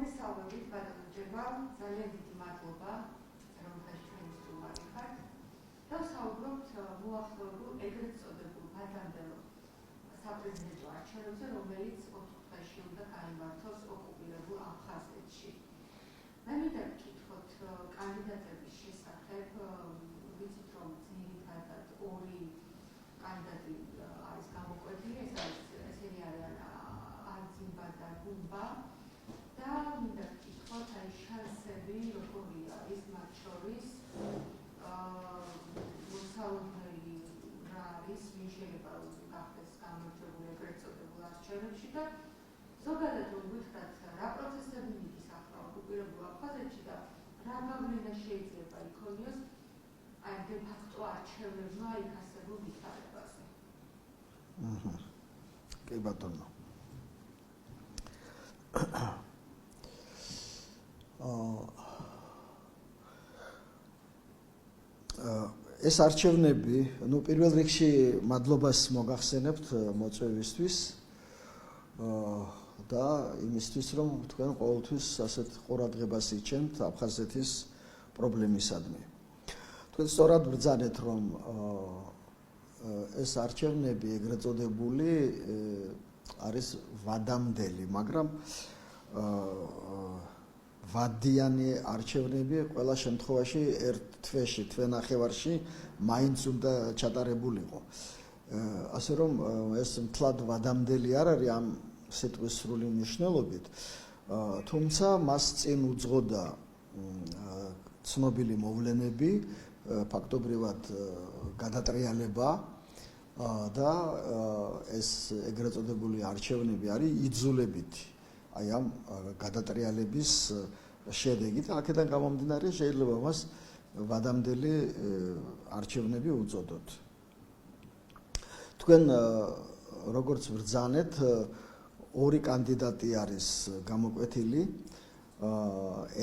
მოგესალმებით ბატონო ჯერმა, ძალიან დიდი მადლობა, რომ ჩვენი სტუმარი ხართ. და საუბრობთ მოახლოებულ ეგრეთ წოდებულ ადამდელ საპრეზიდენტო არჩევნებზე, რომელიც 4 დღეში უნდა გაიმართოს ოკუპირებულ აფხაზეთში. მე მინდა ვკითხოთ კანდიდატების შესახებ, ვიცით რომ ძირითადად ორი კანდიდატი არის გამოკვეთილი, ესენი არიან არძიმბა და გუმბა. და მინდა ვკითხოთ აი შანსები როგორია ის მათ შორის მოსალოდნელი რა არის ვინ შეიძლება გახდეს გამარჯვებული ეგრეთ წოდებულ არჩევნებში და ზოგადად რომ ვიხდათ რა პროცესები მიდის ახლა ოკუპირებულ აფხაზეთში და რა გავლენა შეიძლება იქონიოს აი დე ფაქტო არჩევნებმა იქ არსებულ ვითარებაზე. კი ბატონო. ეს არჩევნები, პირველ რიგში მადლობას მოგახსენებთ მოწვევისთვის და იმისთვის, რომ თქვენ ყოველთვის ასეთ ყურადღებას იჩენთ აფხაზეთის პრობლემისადმი. თქვენ სწორად ბრძანეთ, რომ ეს არჩევნები ეგრეთ წოდებული არის ვადამდელი, მაგრამ ვადიანი არჩევნები ყველა შემთხვევაში ერთ თვეში, თვენახევარში მაინც უნდა ჩატარებულიყო. ასე რომ ეს მთლად ვადამდელი არ არის ამ სიტყვის სრული მნიშვნელობით, თუმცა მას წინ უძღოდა ცნობილი მოვლენები, ფაქტობრივად გადატრიალება და ეს ეგრეთ წოდებული არჩევნები არის იძულებითი. აი ამ გადატრიალების შედეგი და აქედან გამომდინარე შეიძლება მას ვადამდელი არჩევნები უწოდოთ. თქვენ როგორც ბრძანეთ, ორი კანდიდატი არის გამოკვეთილი,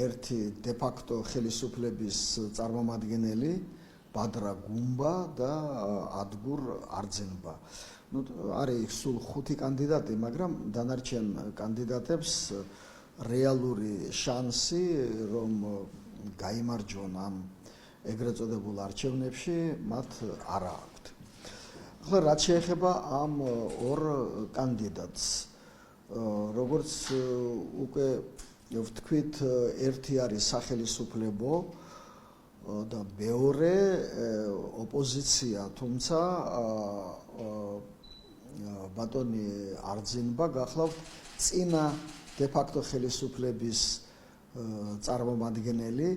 ერთი დე ფაქტო ხელისუფლების წარმომადგენელი ბადრა გუმბა და ადგურ არძენბა. არის სულ 5 კანდიდატი, მაგრამ დანარჩენ კანდიდატებს რეალური შანსი რომ გაიმარჯვონ ამ ეგრეთ წოდებულ არჩევნებში მათ არ აქვთ. ახლა რაც შეეხება ამ ორ კანდიდატს, როგორც უკვე ვთქვით, ერთი არის სახელისუფლებო და მეორე ოპოზიცია, თუმცა ბატონი არძინბა გახლავთ წინა დე ფაქტო ხელისუფლების წარმომადგენელი.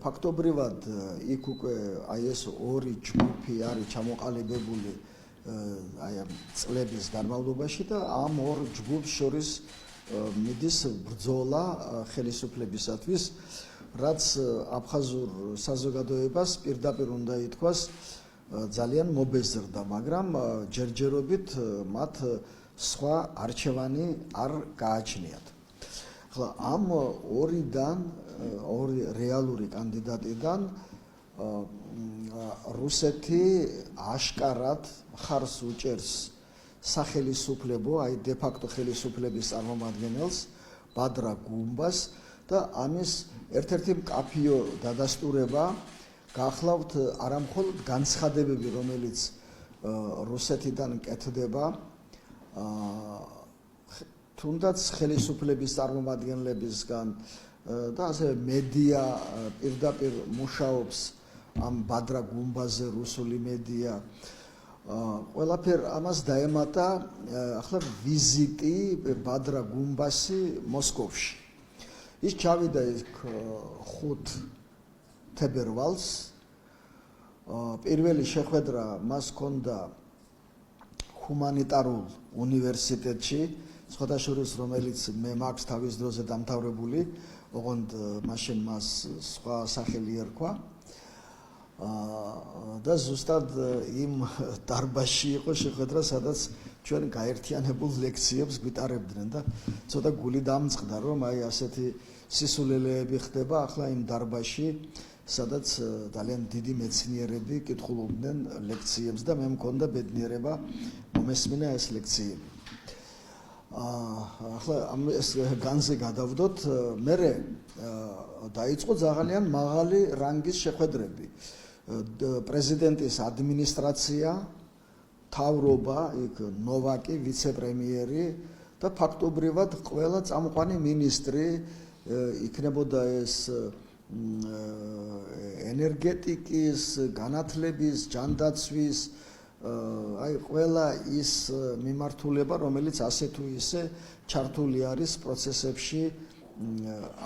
ფაქტობრივად იქ უკვე აი ეს ორი ჯგუფი არის ჩამოყალიბებული აი ამ წლების განმავლობაში და ამ ორ ჯგუფს შორის მიდის ბრძოლა ხელისუფლებისათვის, რაც აფხაზურ საზოგადოებას პირდაპირ უნდა ითქვას ძალიან მობეზრდა, მაგრამ ჯერჯერობით მათ სხვა არჩევანი არ გააჩნიათ. ახლა ამ ორიდან, ორი რეალური კანდიდატიდან რუსეთი აშკარად მხარს უჭერს სახელისუფლებო, აი დე ფაქტო ხელისუფლების წარმომადგენელს ბადრა გუმბას და ამის ერთ-ერთი მკაფიო დადასტურება გახლავთ არამხოლოდ განცხადებები, რომელიც რუსეთიდან კეთდება, თუნდაც ხელისუფლების წარმომადგენლებისგან და ასევე მედია პირდაპირ მუშაობს ამ ბადრა გუმბაზე, რუსული მედია. ყველაფერ ამას დაემატა ახლა ვიზიტი ბადრა გუმბასი მოსკოვში. ის ჩავიდა იქ 5 თებერვალს. პირველი შეხვედრა მას ჰქონდა ჰუმანიტარულ უნივერსიტეტში, სხვათა შორის რომელიც მე მაქვს თავის დროზე დამთავრებული, ოღონდ მაშინ მას სხვა სახელი ერქვა. და ზუსტად იმ დარბაზში იყო შეხვედრა, სადაც ჩვენ გაერთიანებულ ლექციებს გვიტარებდნენ და ცოტა გული დამწყდა, რომ აი ასეთი სისულელეები ხდება ახლა იმ დარბაზში, სადაც ძალიან დიდი მეცნიერები კითხულობდნენ ლექციებს და მე მქონდა ბედნიერება მომესმინა ეს ლექციები. ახლა ეს განზე გადავდოთ, მე დაიწყო ძალიან მაღალი რანგის შეხვედრები. პრეზიდენტის ადმინისტრაცია, თავრობა, იქ ნოვაკი, ვიცე-პრემიერი და ფაქტობრივად ყველა წამყვანი მინისტრი, იქნებოდა ეს ენერგეტიკის, განათლების, ჯანდაცვის, აი ყველა ის მიმართულება, რომელიც ასე თუ ისე ჩართული არის პროცესებში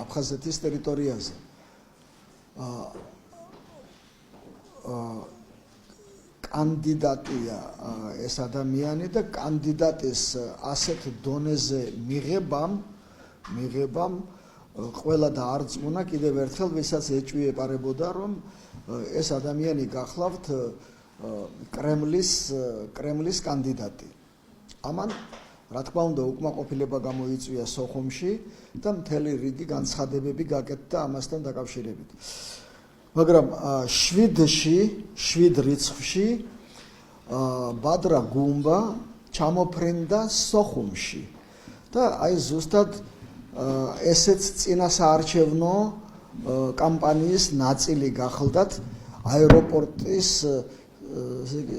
აფხაზეთის ტერიტორიაზე. კანდიდატია ეს ადამიანი და კანდიდატის ასეთ დონეზე მიღებამ ყველა დაარწმუნა კიდევ ერთხელ, ვისაც ეჭვი ეპარებოდა, რომ ეს ადამიანი გახლავთ კრემლის კანდიდატი. ამან, რა თქმა უნდა, უკმაყოფილება გამოიწვია სოხუმში და მთელი რიგი განცხადებები გაკეთდა ამასთან დაკავშირებით. მაგრამ 7 რიცხვში ბადრა გუმბა ჩამოფრინდა სოხუმში და აი ზუსტად ესეც წინასაარჩევნო კამპანიის ნაწილი გახლდათ აეროპორტის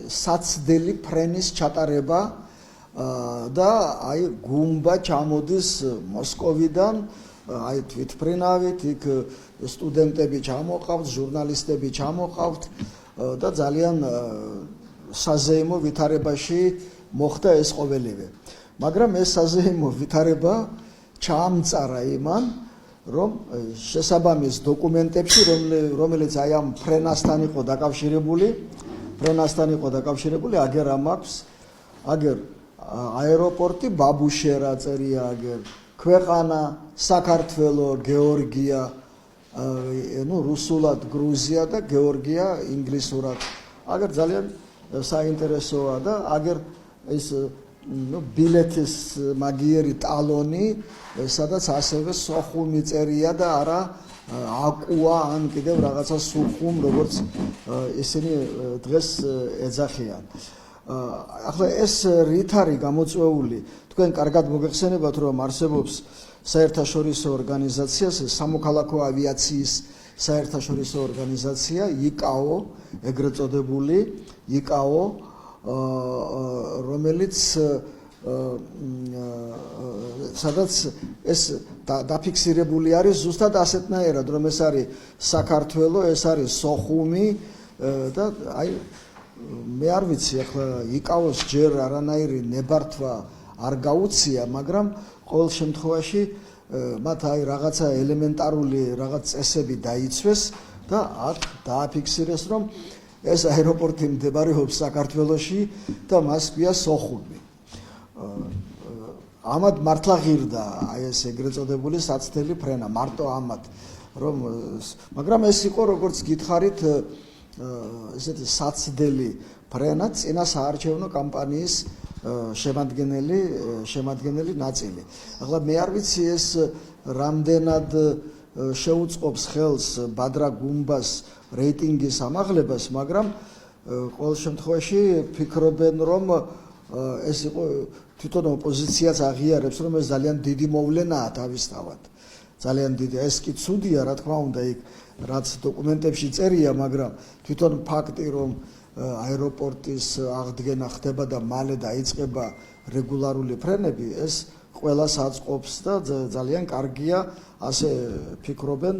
საცდელი ფრენის ჩატარება და აი გუმბა ჩამოდის მოსკოვიდან, აი თვითფრინავით, იქ სტუდენტები ჩამოყავთ, ჟურნალისტები ჩამოყავთ და ძალიან საზეიმო ვითარებაში მოხდა ეს ყოველივე. მაგრამ ეს საზეიმო ვითარება ჩაამწარა იმან, რომ შესაბამის დოკუმენტებში, რომელიც აი ამ ფრენასთან იყო დაკავშირებული, აგერ ამ აქვს, აგერ აეროპორტი ბაბუშერა წერია, აგერ ქვეყანა საქართველო, გეორგია, რუსულად გრუზია და გეორგია ინგლისურად. აგერ ძალიან საინტერესოა და აგერ ეს ბილეთის მაგიერი ტალონი, სადაც ასევე სოხუმი წერია და არა აკუა ან კიდევ რაღაცა სუხუმ, როგორც ისინი დღეს ეძახიან. ახლა ეს რით არის გამოწვეული? თქვენ კარგად მოგეხსენებათ, რომ არსებობს საერთაშორისო ორგანიზაცია, სამოქალაქო ავიაციის საერთაშორისო ორგანიზაცია, ICAO, ეგრეთ წოდებული ICAO, რომელიც სადაც ეს დაფიქსირებული არის ზუსტად ასეთნაირად, რომ ეს არის საქართველო, ეს არის სოხუმი და აი მე არ ვიცი, ახლა ICAO-ს ჯერ არანაირი ნებართვა არ გაუწია, მაგრამ ყოველ შემთხვევაში მათ აი რაღაცა ელემენტარული რაღაც წესები დაიცვეს და აქ დააფიქსირეს, რომ ეს აეროპორტი მდებარეობს საქართველოში და მას ქვია სოხუმი. ამად მართლა ღირდა აი ეს ეგრეთ წოდებული საცდელი ფრენა, მარტო ამად, რომ მაგრამ ეს იყო, როგორც გითხარით, ესეთი საცდელი ფრენა წინასაარჩევნო კამპანიის შემადგენელი ნაწილი. ახლა მე არ ვიცი ეს რამდენად შეუწყობს ხელს ბადრა გუმბას რეიტინგის ამაღლებას, მაგრამ ყოველ შემთხვევაში ფიქრობენ, რომ ეს იყო თვითონ ოპოზიციაც აღიარებს, რომ ეს ძალიან დიდი მოვლენაა თავისთავად. ძალიან დიდი, ეს კი ცუდია, რა თქმა უნდა, იქ რაც დოკუმენტებში წერია, მაგრამ თვითონ ფაქტი, რომ აეროპორტის აღდგენა ხდება და მალე დაიწყება რეგულარული ფრენები, ეს ყველას აწყობს და ძალიან კარგია, ასე ფიქრობენ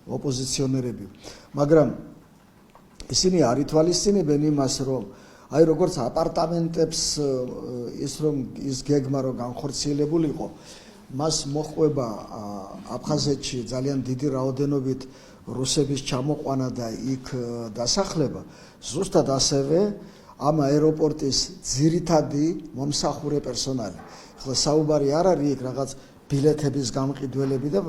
ოპოზიციონერები. მაგრამ ისინი არ ითვალისწინებენ იმას, რომ აი როგორც აპარტამენტებს ის გეგმა რომ განხორციელებულიყო, მას მოჰყვება აფხაზეთში ძალიან დიდი რაოდენობით რუსების ჩამოყვანა და იქ დასახლება, ზუსტად ასევე ამ აეროპორტის ძირითადი მომსახურე პერსონალი. ახლა საუბარი არ არის იქ რაღაც ბილეთების გამყიდველები და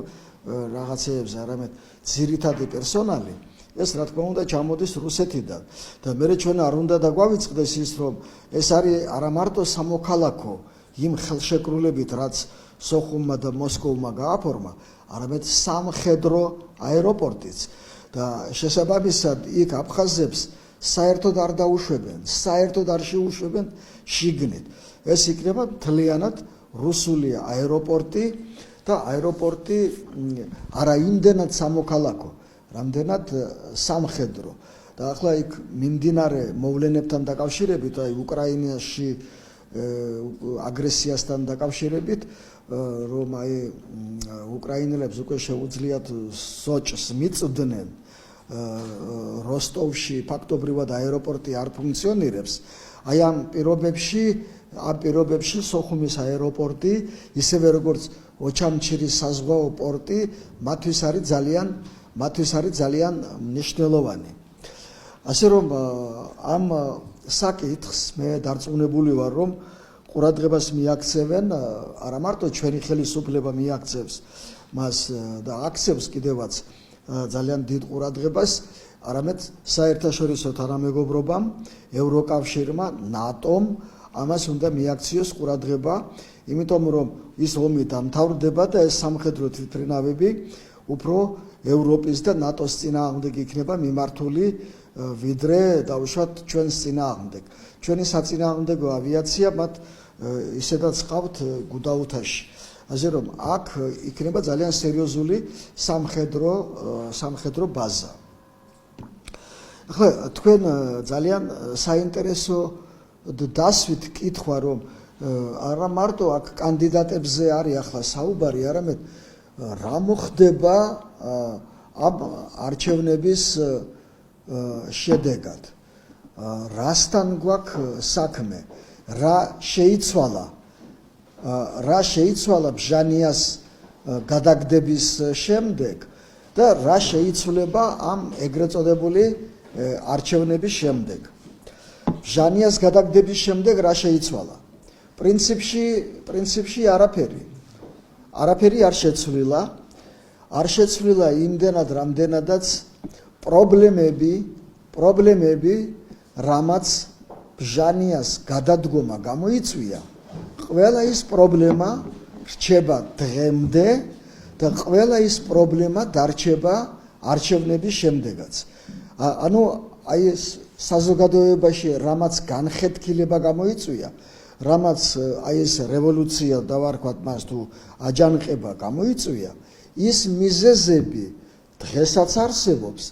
რაღაცეებზე, არამედ ძირითადი პერსონალი. ეს რა თქმა უნდა ჩამოდის რუსეთიდან და მე ჩვენ არ უნდა დაგვავიწყდეს ის, რომ ეს არის არა მარტო სამოქალაქო იმ ხელშეკრულებით, რაც სოხუმმა და მოსკოვმა გააფორმა, არამედ სამხედრო აეროპორტიც და შესაბამისად იქ აფხაზებს საერთოდ არ დაუშვებენ, საერთოდ არ შეუშვებენ შიგნით. ეს იქნება მთლიანად რუსული აეროპორტი და აეროპორტი არა იმდენად სამოქალაქო, რამდენად სამხედრო. და ახლა იქ მიმდინარე მოვლენებთან დაკავშირებით, აი უკრაინაში აგრესიასთან დაკავშირებით, რომ აი უკრაინელებს უკვე შეუძლიათ სოჭს მიწვდნენ, როსტოვში ფაქტობრივად აეროპორტი არ ფუნქციონირებს. აი ამ პირობებში სოხუმის აეროპორტი, ისევე როგორც ოჩამჩირის საზღვაო პორტი, მათთვის არის ძალიან მნიშვნელოვანი. ასე რომ ამ საკითხს მე დარწმუნებული ვარ, რომ ყურადღებას მიაქცევენ, არა მარტო ჩვენი ხელისუფლება მიაქცევს მას და აქცევს კიდევაც ძალიან დიდ ყურადღებას, არამედ საერთაშორისო თანამეგობრობამ, ევროკავშირმა, ნატომ ამას უნდა მიაქციოს ყურადღება, იმიტომ რომ ის ომი დამთავრდება და ეს სამხედრო თვითმფრინავები უფრო ევროპის და ნატოს წინააღმდეგ იქნება მიმართული, ვიდრე დაუშვათ ჩვენს წინააღმდეგ. ჩვენი საწინააღმდეგო ავიაცია მათ ისედაც ყავთ გუდაუთაში. ასე რომ აქ იქნება ძალიან სერიოზული სამხედრო ბაზა. ახლა თქვენ ძალიან საინტერესო დასვით კითხვა, რომ არა მარტო აქ კანდიდატებზე არის ახლა საუბარი, არამედ რა მოხდება ამ არჩევნების შედეგად. რასთან გვაქვს საქმე? რა შეიცვალა ბჟანიას გადაგდების შემდეგ და რა შეიცვლება ამ ეგრეთ წოდებული არჩევნების შემდეგ. ბჟანიას გადაგდების შემდეგ რა შეიცვალა? პრინციპში არაფერი არ შეცვლილა. არ შეცვლილა იმდენად, რამდენადაც პრობლემები, რამაც ბჟანიას გადადგომა გამოიწვია, ყველა ის პრობლემა რჩება დღემდე და ყველა ის პრობლემა დარჩება არჩევნების შემდეგაც. ანუ აი ეს საზოგადოებაში რამაც განხეთქილება გამოიწვია, რამაც აი ეს რევოლუცია დავარქვათ მას თუ აჯანყება გამოიწვია, ის მიზეზები დღესაც არსებობს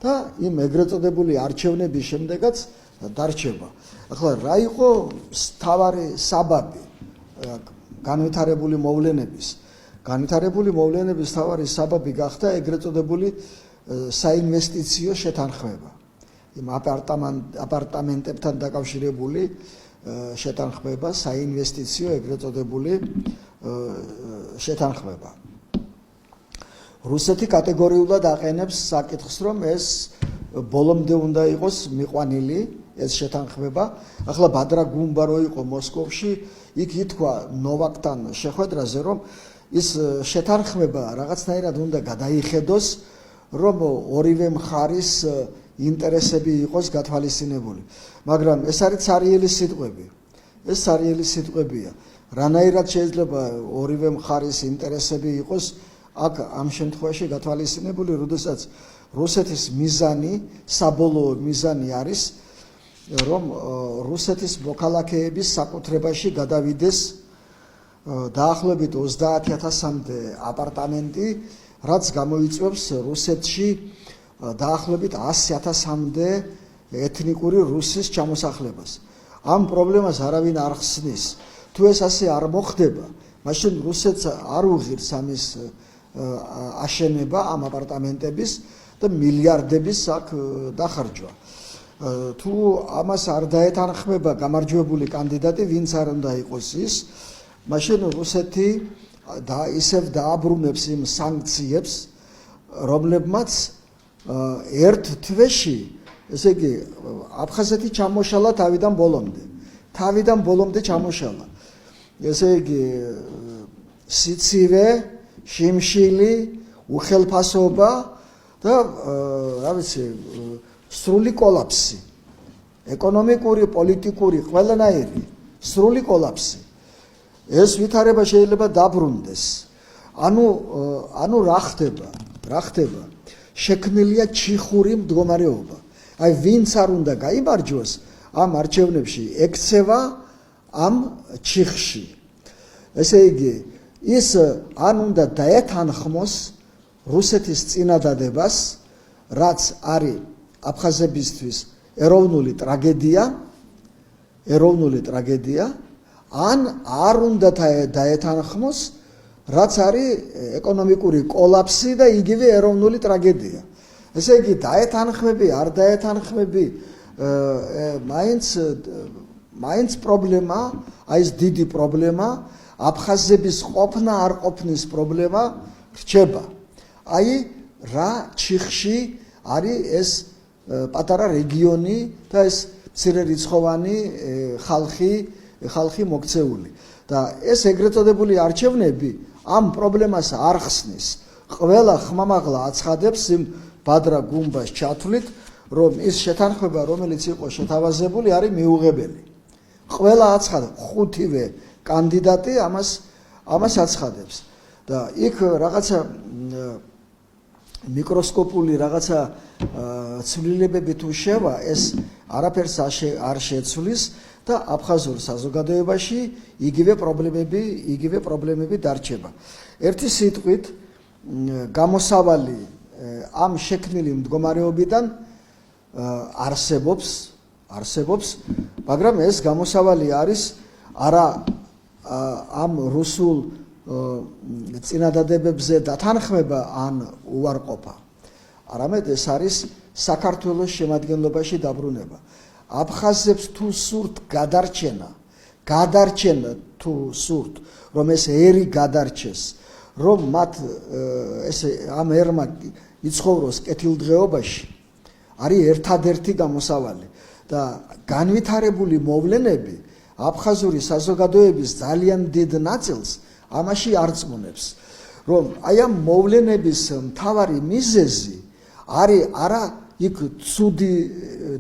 და იმ ეგრეთ წოდებული არჩევნების შემდეგაც დარჩება. ახლა რა იყო მთავარი საბაბი განვითარებული მოვლენების მთავარი საბაბი გახდა ეგრეთ წოდებული საინვესტიციო შეთანხმება. იმ აპარტამენტებთან დაკავშირებული შეთანხმება, საინვესტიციო ეგრეთ წოდებული შეთანხმება. რუსეთი კატეგორიულად აყენებს საკითხს, რომ ეს ბოლომდე უნდა იყოს მიყვანილი ეს შეთანხმება. ახლა ბადრა გუმბა რო იყო მოსკოვში, იქ ითქვა ნოვაკთან შეხვედრაზე, რომ ის შეთანხმება რაღაცნაირად უნდა გადაიხედოს, რომ ორივე მხარის ინტერესები იყოს გათვალისწინებული. მაგრამ ეს არის ცარიელი სიტყვები. ეს ცარიელი სიტყვებია. რანაირად შეიძლება ორივე მხარის ინტერესები იყოს აქ ამ შემთხვევაში გათვალისწინებული, როდესაც რუსეთის მიზანი, საბოლოო მიზანი არის, რომ რუსეთის მოქალაქეების საკუთრებაში გადავიდეს დაახლოებით 30,000-მდე აპარტამენტი, რაც გამოიწვევს რუსეთში დაახლოებით 100,000-მდე ეთნიკური რუსის ჩამოსახლებას. ამ პრობლემას არავინ არ ხსნის. თუ ეს ასე არ მოხდება, მაშინ რუსეთს არ უღირს ამის აშენება ამ აპარტამენტების და მილიარდების აქ დახარჯვა. თუ ამას არ დაეთანხმება გამარჯვებული კანდიდატი, ვინც არ უნდა იყოს ის, მაშინ რუსეთი ისევ დააბრუნებს იმ სანქციებს, რომლებმაც ერთ თვეში, ესე იგი, აფხაზეთი ჩამოშალა თავიდან ბოლომდე ჩამოშალა. ესე იგი, სიცივე, შიმშილი, უხელფასობა და რა ვიცი, სრული კოლაფსი. ეკონომიკური, პოლიტიკური, ყველანაირი სრული კოლაფსი. ეს ვითარება შეიძლება დაბრუნდეს. ანუ რა ხდება? შექმნილია ჩიხური მდგომარეობა. აი ვინც არ უნდა გაიმარჯვოს ამ არჩევნებში, ექცევა ამ ჩიხში. ესე იგი ის ან უნდა დაეთანხმოს რუსეთის წინადადებას, რაც არის აფხაზებისთვის ეროვნული ტრაგედია, ან არ უნდა დაეთანხმოს, რაც არის ეკონომიკური კოლაფსი და იგივე ეროვნული ტრაგედია. ესე იგი დაეთანხმები, არ დაეთანხმები, მაინც პრობლემა, აი ეს დიდი პრობლემა, აფხაზების ყოფნა არ ყოფნის პრობლემა რჩება. აი რა ჩიხში არის ეს პატარა რეგიონი და ეს მცირერიცხოვანი ხალხი მოქცეული. და ეს ეგრეთ წოდებული არჩევნები ამ პრობლემას არ ხსნის. ყველა ხმამაღლა აცხადებს იმ ბადრა გუმბას ჩათვლით, რომ ის შეთანხმება, რომელიც იყო შეთავაზებული, არის მიუღებელი. ყველა აცხადებს, ხუთივე კანდიდატი ამას აცხადებს. და იქ რაღაცა მიკროსკოპული რაღაცა ცვლილებები თუ შევა, ეს არაფერს არ შეცვლის და აფხაზურ საზოგადოებაში იგივე პრობლემები დარჩება. ერთი სიტყვით, გამოსავალი ამ შექმნილი მდგომარეობიდან არსებობს, მაგრამ ეს გამოსავალი არის არა ამ რუსულ წინადადებებზე დათანხმება ან უარყოფა, არამედ ეს არის საქართველოს შემადგენლობაში დაბრუნება. აფხაზებს თუ სურთ გადარჩენა თუ სურთ, რომ ეს ერი გადარჩეს, რომ მათ ამ ერმა იცხოვროს კეთილდღეობაში, არის ერთადერთი გამოსავალი და განვითარებული მოვლენები აფხაზური საზოგადოების ძალიან დიდ ნაწილს ამაში არწმუნებს, რომ აი ამ მოვლენების მთავარი მიზეზი არის არა იქ ცუდი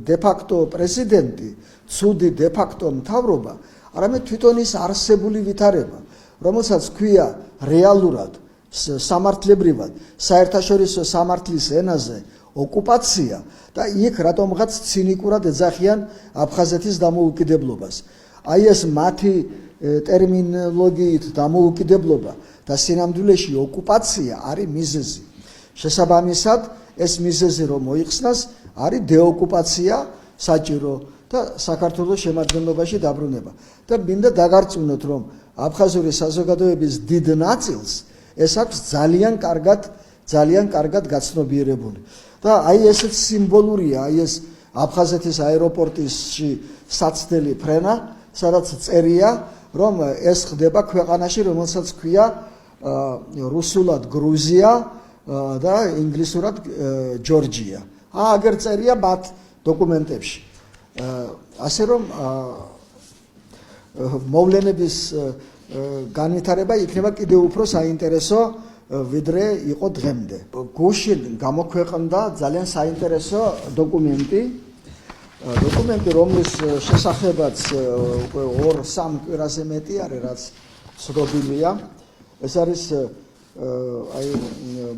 დე-ფაქტო პრეზიდენტი, ცუდი დე-ფაქტო მთავრობა, არამედ თვითონ ის არსებული ვითარება, რომელსაც ქვია რეალურად, სამართლებრივად, საერთაშორისო სამართლის ენაზე ოკუპაცია და იქ რატომღაც ცინიკურად ეძახიან აფხაზეთის დამოუკიდებლობას. აი ეს მათი ტერმინოლოგიით დამოუკიდებლობა და სინამდვილეში ოკუპაცია არის მიზეზი. შესაბამისად, ეს მიზეზი რომ მოიხსნას, არის დეოკუპაცია საჭირო და საქართველოს შემადგენლობაში დაბრუნება. და მინდა დაგარწმუნოთ, რომ აფხაზური საზოგადოების დიდ ნაწილს ეს აქვს ძალიან კარგად გაცნობიერებული. და აი ესეც სიმბოლურია, აი ეს აფხაზეთის აეროპორტში საცდელი ფრენა, სადაც წერია, რომ ეს ხდება ქვეყანაში, რომელსაც ქვია რუსულად გრუზია და ინგლისურად ჯორჯია. აგერ წერია მათ დოკუმენტებში. ასე რომ მოვლენების განვითარება იქნება კიდევ უფრო საინტერესო, ვიდრე იყო დღემდე. გუშინ გამოქვეყნდა ძალიან საინტერესო დოკუმენტი, რომლის შესახებაც უკვე 2-3 კვირაზე მეტი არის, რაც ცნობილია. ეს არის აი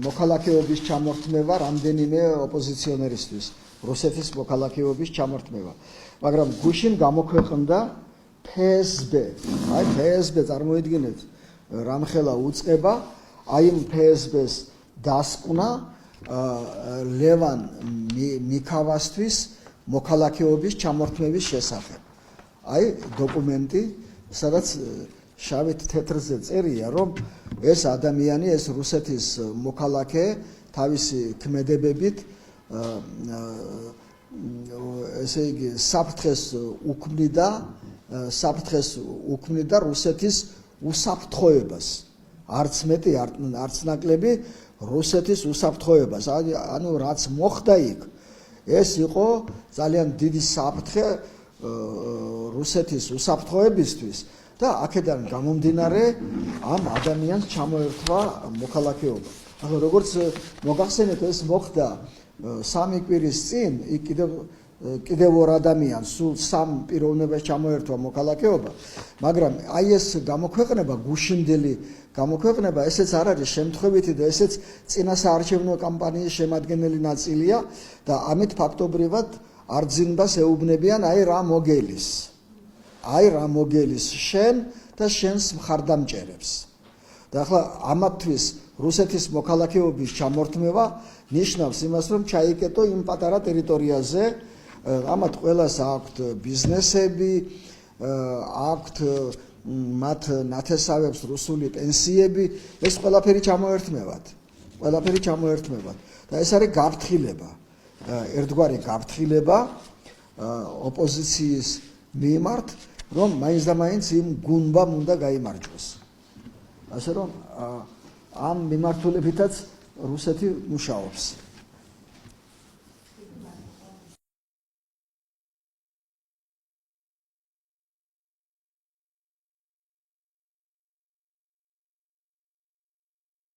მოქალაქეობის ჩამორთმევა რამდენიმე ოპოზიციონერისთვის, რუსეთის მოქალაქეობის ჩამორთმევა. მაგრამ გუშინ გამოქვეყნდა ფსბ. აი ფსბ წარმოიდგინეთ, რამხელა უწყება, აი იმ ფსბ-ს დასკვნა ლევან მიქავასთვის მოქალაქეობის ჩამორთმევის შესახებ. აი დოკუმენტი, სადაც შავით თეთრზე წერია, რომ ეს ადამიანი, ეს რუსეთის მოქალაქე თავისი ქმედებებით ესე იგი საფრთხეს უქმნიდა რუსეთის უსაფრთხოებას. არც მეტი, არც ნაკლები რუსეთის უსაფრთხოებას. ანუ რაც მოხდა იქ, ეს იყო ძალიან დიდი საფრთხე რუსეთის უსაფრთხოებისთვის და აქედან გამომდინარე ამ ადამიანს ჩამოერთვა მოქალაქეობა. ახლა როგორც მოგახსენეთ, ეს მოხდა 3 კვირის წინ, იქ კიდევ 2 ადამიანს, სულ 3 პიროვნებას ჩამოერთვა მოქალაქეობა, მაგრამ აი ეს გამოქვეყნება, გუშინდელი გამოქვეყნება, ესეც არ არის შემთხვევითი და ესეც წინასაარჩევნო კამპანიის შემადგენელი ნაწილია და ამით ფაქტობრივად არძინებას ეუბნებიან, აი რა მოგელის შენ და შენს მხარდამჭერებს. და ახლა ამათთვის რუსეთის მოქალაქეობის ჩამორთმევა ნიშნავს იმას, რომ ჩაიკეტო იმ პატარა ტერიტორიაზე, ამათ ყველას აქვთ ბიზნესები, აქვთ მათ ნათესავებს რუსული პენსიები, ეს ყველაფერი ჩამოერთმევათ. და ეს არის გაფრთხილება. ერთგვარი გაფრთხილება ოპოზიციის მიმართ, რომ მაინც და მაინც იმ გუნბამ უნდა გაიმარჯვოს. ასე რომ ამ მიმართულებითაც რუსეთი მუშაობს.